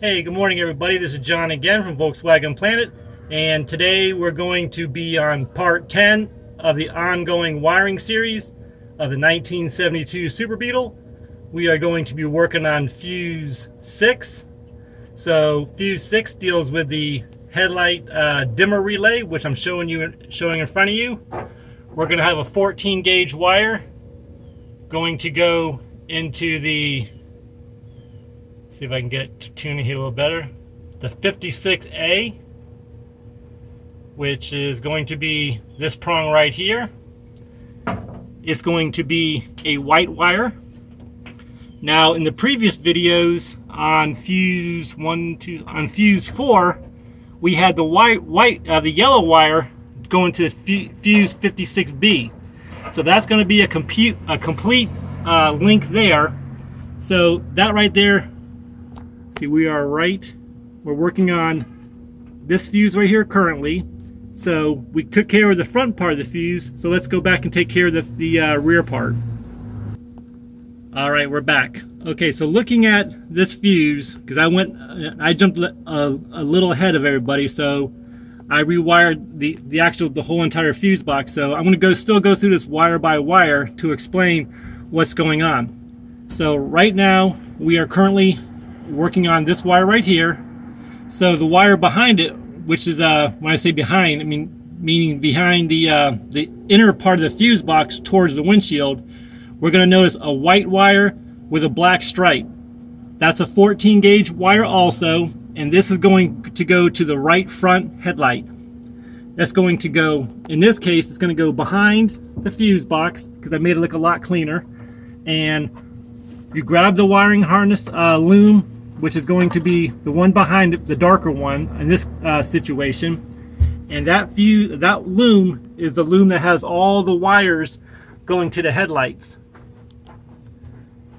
Hey, good morning everybody. This is John again from Volkswagen Planet, and today we're going to be on part 10 of the ongoing wiring series of the 1972 Super Beetle. We are going to be working on fuse 6. So fuse 6 deals with the headlight dimmer relay, which I'm showing in front of you. We're going to have a 14 gauge wire going to go into the, see if I can get to tuning here a little better, the 56A, which is going to be this prong right here. It's going to be a white wire. Now in the previous videos on fuse 4, we had the yellow wire going to fuse 56B. So that's going to be a complete link there. So that right there, see, we're working on this fuse right here currently. So we took care of the front part of the fuse, so let's go back and take care of the rear part. All right, we're back. Okay, so looking at this fuse, because I jumped a little ahead of everybody, so I rewired the whole entire fuse box. So I'm going to still go through this wire by wire to explain what's going on. So right now we are currently working on this wire right here. So the wire behind it, which is when I say behind, I mean meaning behind the inner part of the fuse box towards the windshield, we're going to notice a white wire with a black stripe. That's a 14 gauge wire also, and this is going to go to the right front headlight. That's going to go, in this case, it's going to go behind the fuse box because I made it look a lot cleaner. And you grab the wiring harness loom, which is going to be the one behind it, the darker one in this situation. And that loom is the loom that has all the wires going to the headlights.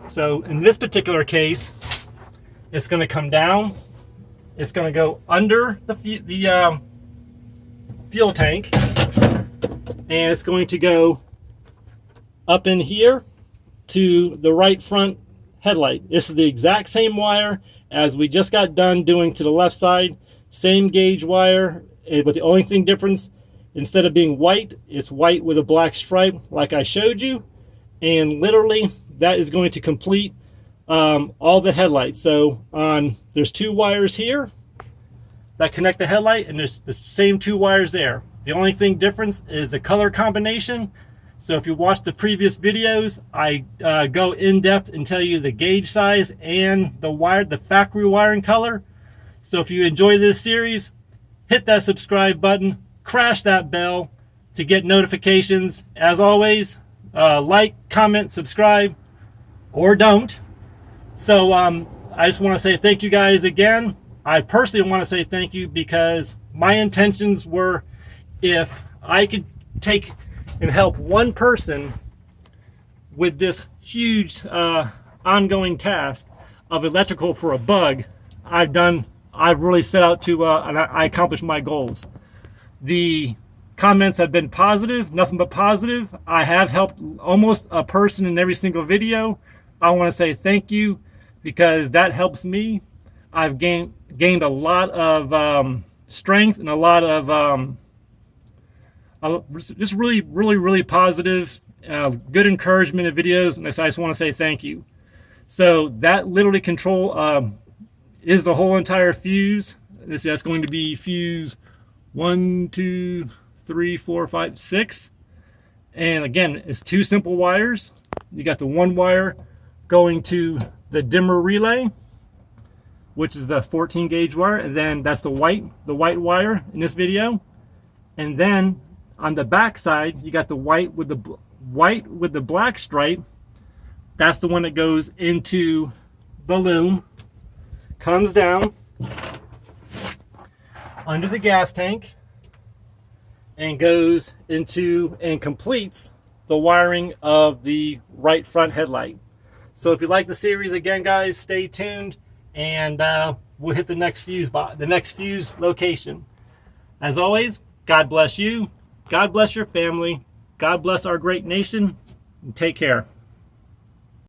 So in this particular case, it's going to come down. It's going to go under the fuel tank, and it's going to go up in here to the right front headlight. This is the exact same wire as we just got done doing to the left side. Same gauge wire, but the only thing difference, instead of being white, it's white with a black stripe like I showed you. And literally that is going to complete all the headlights. So there's 2 wires here that connect the headlight, and there's the same 2 wires there. The only thing difference is the color combination. So if you watch the previous videos, I go in depth and tell you the gauge size and the factory wiring color. So if you enjoy this series, hit that subscribe button, crash that bell to get notifications. As always, like, comment, subscribe, or don't. So I just want to say thank you guys again. I personally want to say thank you because my intentions were, if I could take and help one person with this huge ongoing task of electrical for a bug, I've really set out to and I accomplished my goals. The comments have been positive, nothing but positive. I have helped almost a person in every single video. I want to say thank you because that helps me. I've gained a lot of strength and a lot of just really positive, good encouragement of videos, and I just want to say thank you. So that literally is the whole entire fuse. That's going to be fuse 1, 2, 3, 4, 5, 6. And again, it's 2 simple wires. You got the 1 wire going to the dimmer relay, which is the 14 gauge wire, and then that's the white wire in this video. And then on the back side, you got the white with the black stripe. That's the one that goes into the loom, comes down under the gas tank, and goes into and completes the wiring of the right front headlight. So if you like the series, again guys, stay tuned, and we'll hit the next fuse location. As always, God bless you, God bless your family, God bless our great nation, and take care.